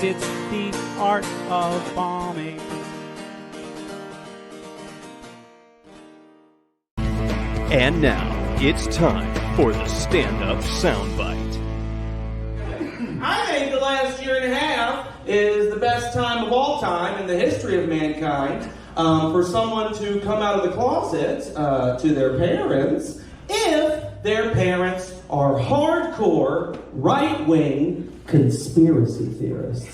It's the art of bombing. And now, it's time for the stand-up soundbite. I think the last year and a half is the best time of all time in the history of mankind for someone to come out of the closet to their parents if their parents are hardcore, right-wing conspiracy theorists.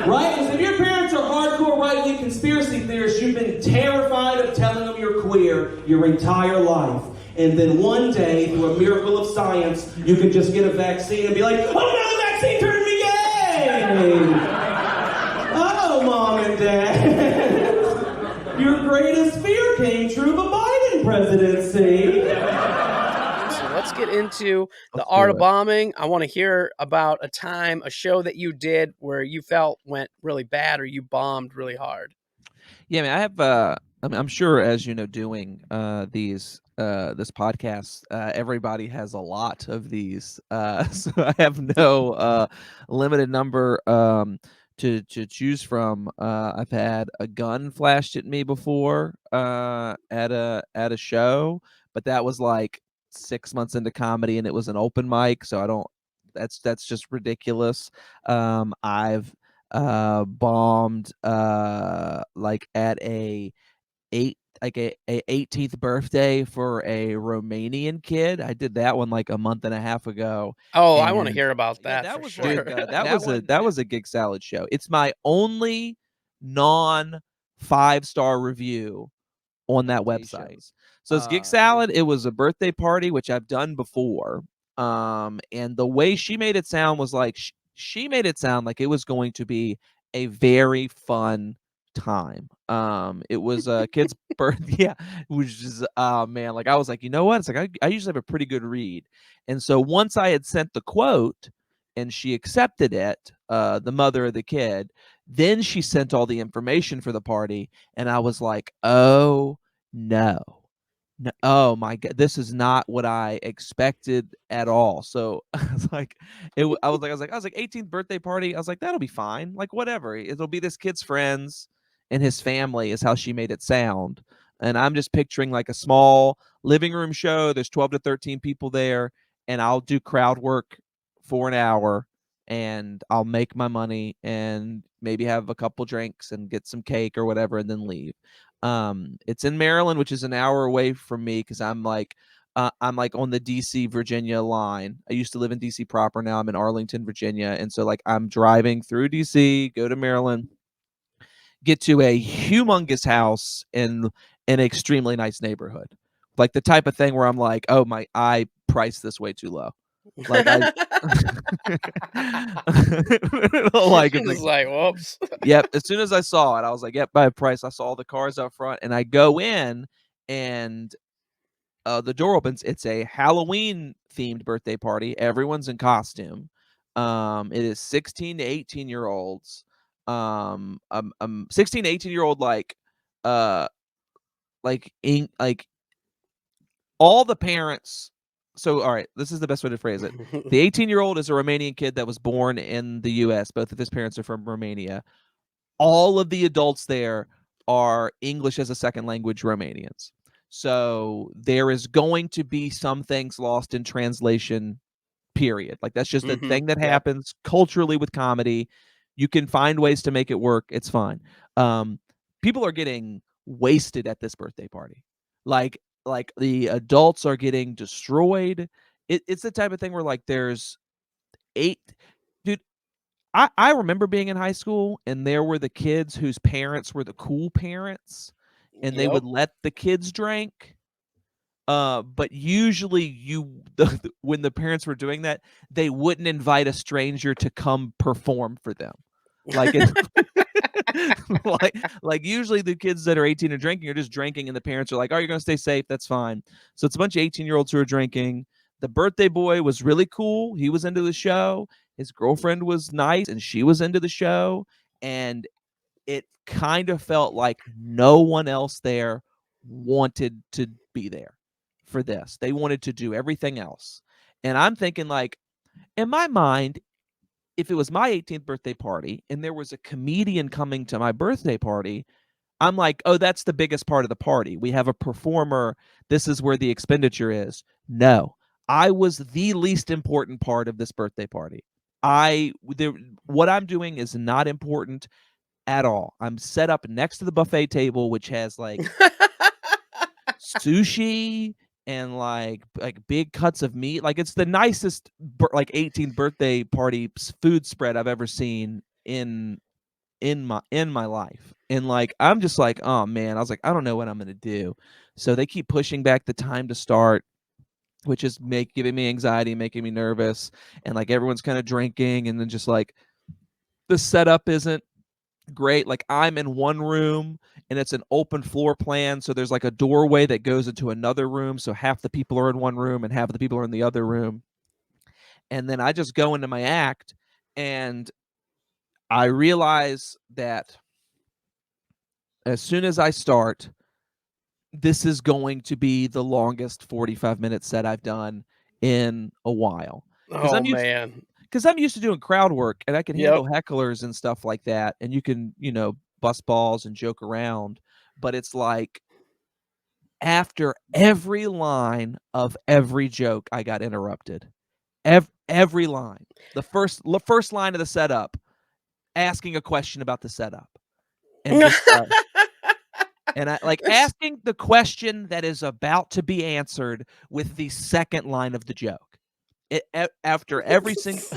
Right? Because if your parents are hardcore, right-wing conspiracy theorists, you've been terrified of telling them you're queer your entire life. And then one day, through a miracle of science, you can just get a vaccine and be like, oh no, the vaccine turned me gay! Oh, Mom and Dad. Your greatest fear came true, the Biden presidency. So let's get into the art of bombing. I want to hear about a time, a show that you did where you felt went really bad or you bombed really hard. Yeah, I have. I'm sure, as you know, doing this podcast, everybody has a lot of these. So I have no limited number to choose from. I've had a gun flashed at me before at a show, but that was like 6 months into comedy, and it was an open mic, so I don't. That's just ridiculous. I've bombed like at a 18th birthday for a Romanian kid. I did that one like a month and a half ago. Oh, I want to hear about that. That for was sure. like that was a gig salad show. It's my only non 5-star review on that website. So it's gig salad. It was a birthday party, which I've done before. And the way she made it sound was like she made it sound like it was going to be a very fun time. It was a kid's birthday. Yeah, which is man, like I was like, you know what? It's like I usually have a pretty good read. And so once I had sent the quote and she accepted it, the mother of the kid, then she sent all the information for the party, and I was like, oh no. No, oh my god, this is not what I expected at all. So I was like, I was like 18th birthday party. I was like, that'll be fine. Like whatever. It'll be this kid's friends and his family is how she made it sound. And I'm just picturing like a small living room show. There's 12 to 13 people there, and I'll do crowd work for an hour, and I'll make my money and maybe have a couple drinks and get some cake or whatever, and then leave. It's in Maryland, which is an hour away from me because I'm like on the DC Virginia line. I used to live in DC proper. Now I'm in Arlington, Virginia, and so like I'm driving through DC, go to Maryland, get to a humongous house in an extremely nice neighborhood, like the type of thing where I'm like, oh my, I priced this way too low. Like I like, It's like, whoops. Yep. As soon as I saw it, I was like, yep, by price. I saw the cars up front, and I go in, and the door opens. It's a Halloween themed birthday party. Everyone's in costume. It is 16 to 18-year-olds. 16 to 18-year-old like all the parents. So, all right, this is the best way to phrase it. The 18-year-old is a Romanian kid that was born in the U.S. Both of his parents are from Romania. All of the adults there are English as a second language Romanians. So there is going to be some things lost in translation, period. Like that's just a thing that happens culturally with comedy. You can find ways to make it work. It's fine. People are getting wasted at this birthday party. Like the adults are getting destroyed. It's the type of thing where like there's 8 dude. I remember being in high school, and there were the kids whose parents were the cool parents, and they would let the kids drink. But usually when the parents were doing that, they wouldn't invite a stranger to come perform for them. Like it, like usually the kids that are 18 and drinking are just drinking, and the parents are like, "Oh, you're gonna stay safe. That's fine." So it's a bunch of 18-year-olds who are drinking. The birthday boy was really cool. He was into the show. His girlfriend was nice, and she was into the show. And it kind of felt like no one else there wanted to be there for this. They wanted to do everything else. And I'm thinking, like, in my mind, if it was my 18th birthday party and there was a comedian coming to my birthday party, I'm like, oh, that's the biggest part of the party. We have a performer. This is where the expenditure is. No, I was the least important part of this birthday party. What I'm doing is not important at all. I'm set up next to the buffet table, which has like sushi and like big cuts of meat. Like it's the nicest like 18th birthday party food spread I've ever seen in my life. And like I'm just like, oh man, I was like, I don't know what I'm gonna do. So they keep pushing back the time to start, which is giving me anxiety, making me nervous, and like everyone's kind of drinking, and then just like the setup isn't great. Like I'm in one room and it's an open floor plan, so there's like a doorway that goes into another room, so half the people are in one room and half of the people are in the other room. And then I just go into my act and I realize that as soon as I start, this is going to be the longest 45-minute set I've done in a while. Oh man. Because I'm used to doing crowd work and I can Yep. handle hecklers and stuff like that. And you can, bust balls and joke around. But it's like after every line of every joke, I got interrupted. Every line. The first line of the setup, asking a question about the setup. And just and I like asking the question that is about to be answered with the second line of the joke. After every single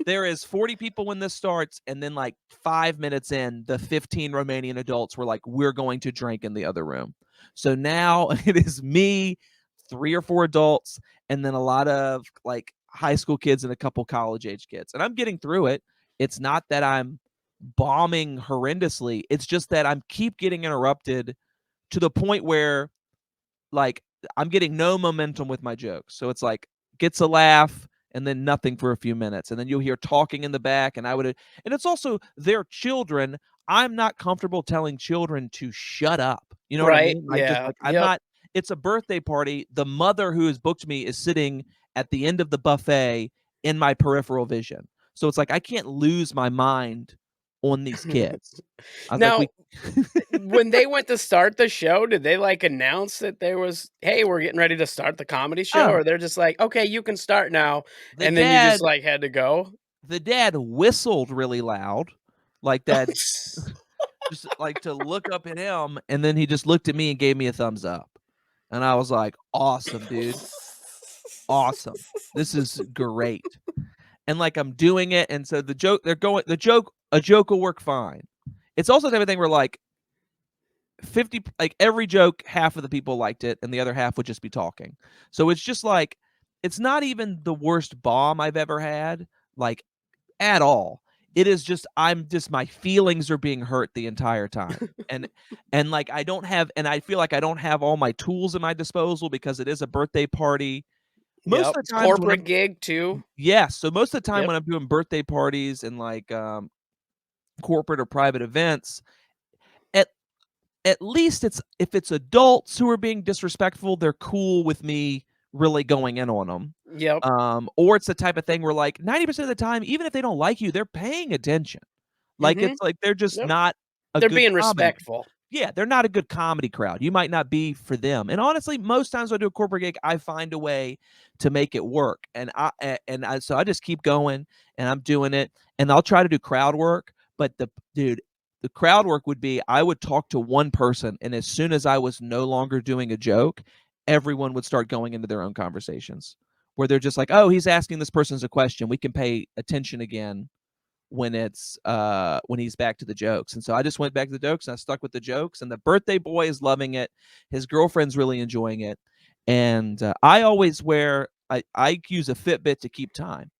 there is 40 people when this starts, and then like 5 minutes in, the 15 Romanian adults were like, we're going to drink in the other room. So now it is me, 3 or 4 adults, and then a lot of like high school kids and a couple college age kids. And I'm getting through it. It's not that I'm bombing horrendously. It's just that I'm keep getting interrupted to the point where like I'm getting no momentum with my jokes. So it's like gets a laugh and then nothing for a few minutes. And then you'll hear talking in the back. And it's also their children. I'm not comfortable telling children to shut up. You know what I Right. mean? Like, just Yeah. like I'm Yep. not, it's a birthday party. The mother who has booked me is sitting at the end of the buffet in my peripheral vision. So it's like I can't lose my mind on these kids. I was Now, like, when they went to start the show, did they like announce that there was, hey, we're getting ready to start the comedy show? Oh. Or they're just like, okay, you can start now. The And then you just dad like had to go? the dad whistled really loud, like that, just like to look up at him, and then he just looked at me and gave me a thumbs up. And I was like, awesome, dude. Awesome. This is great. And like I'm doing it, and so a joke will work fine. It's also the type of thing where like 50, like every joke, half of the people liked it, and the other half would just be talking. So it's just like it's not even the worst bomb I've ever had, like at all. It is just my feelings are being hurt the entire time. And like I feel like I don't have all my tools at my disposal because it is a birthday party. Most Yep. of the times when Corporate gig too. Yes. So most of the time Yep. when I'm doing birthday parties and like corporate or private events, at at least if it's adults who are being disrespectful, they're cool with me really going in on them. Yep. Or it's the type of thing where like 90% of the time, even if they don't like you, they're paying attention. Like Mhm. it's like they're just Yep. not a They're good being comedy. respectful. Yeah, they're not a good comedy crowd. You might not be for them. And honestly, most times when I do a corporate gig, I find a way to make it work. So I just keep going and I'm doing it. And I'll try to do crowd work. But the crowd work would be I would talk to one person, and as soon as I was no longer doing a joke, everyone would start going into their own conversations where they're just like, oh, he's asking this person's a question. We can pay attention again when he's back to the jokes. And so I just went back to the jokes and I stuck with the jokes, and the birthday boy is loving it. His girlfriend's really enjoying it. And I always I use a Fitbit to keep time.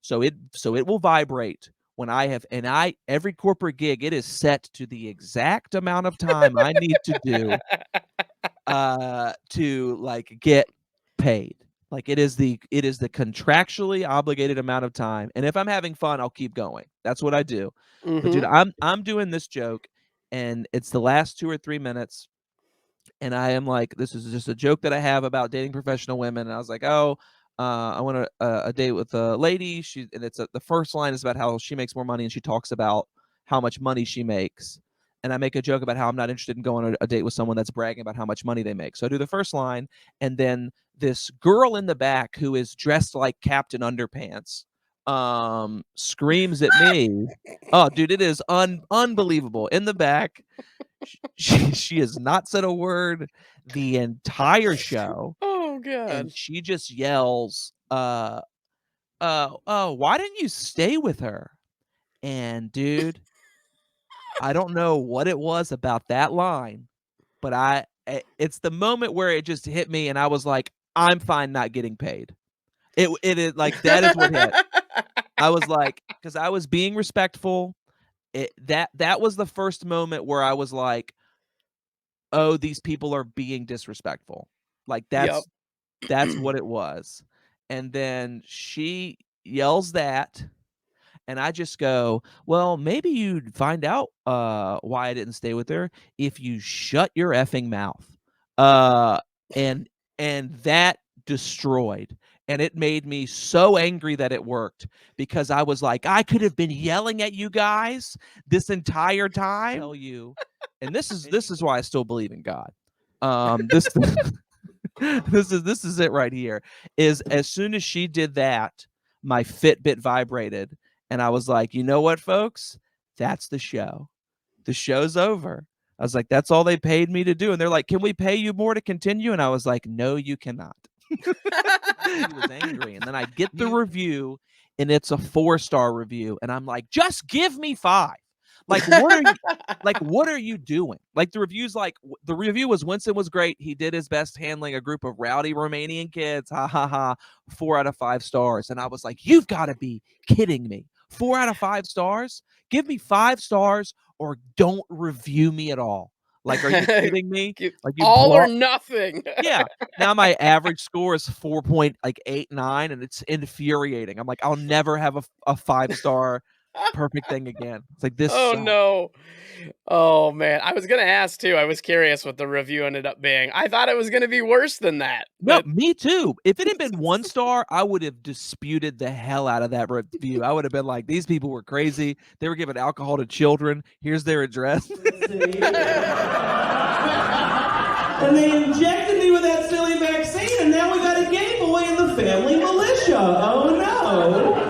So it will vibrate when every corporate gig, it is set to the exact amount of time I need to do to like get paid. Like it is the contractually obligated amount of time. And if I'm having fun, I'll keep going. That's what I do. But dude, I'm doing this joke, and it's the last 2 or 3 minutes, and I am like, this is just a joke that I have about dating professional women. And I was like, oh, I went on a date with a lady. The first line is about how she makes more money, and she talks about how much money she makes. And I make a joke about how I'm not interested in going on a date with someone that's bragging about how much money they make. So I do the first line, and then this girl in the back who is dressed like Captain Underpants screams at me. Oh, dude, it is unbelievable. In the back, she has not said a word the entire show. Oh God. And she just yells, why didn't you stay with her? And dude, I don't know what it was about that line, but it's the moment where it just hit me, and I was like, I'm fine not getting paid. It is like, that is what hit. I was like, because I was being respectful. That was the first moment where I was like, oh, these people are being disrespectful. Like that's what it was. And then she yells that, and I just go, well, maybe you'd find out why I didn't stay with her if you shut your effing mouth. And that destroyed. And it made me so angry that it worked, because I was like, I could have been yelling at you guys this entire time. Tell you, and this is why I still believe in God. This is it right here. Is as soon as she did that, my Fitbit vibrated, and I was like, you know what, folks? That's the show. The show's over. I was like, that's all they paid me to do. And they're like, can we pay you more to continue? And I was like, no, you cannot. He was angry. And then I get the review, and it's a 4-star review. And I'm like, just give me 5. Like, what are you doing? Like, the review was, Winston was great. He did his best handling a group of rowdy Romanian kids. Ha ha ha. 4 out of 5 stars. And I was like, you've got to be kidding me. 4 out of 5 stars? Give me 5 stars or don't review me at all. Like, are you kidding me? Like, all or nothing. Yeah. Now my average score is 4.89, and it's infuriating. I'm like, I'll never have a 5-star perfect thing again. It's like this. Oh sucks. no. Oh man. I was gonna ask too. I was curious what the review ended up being. I thought it was gonna be worse than that. No, me too. If it had been 1 star, I would have disputed the hell out of that review. I would have been like, these people were crazy. They were giving alcohol to children. Here's their address. And they injected me with that silly vaccine, and now we got a gay boy in the family militia. Oh no.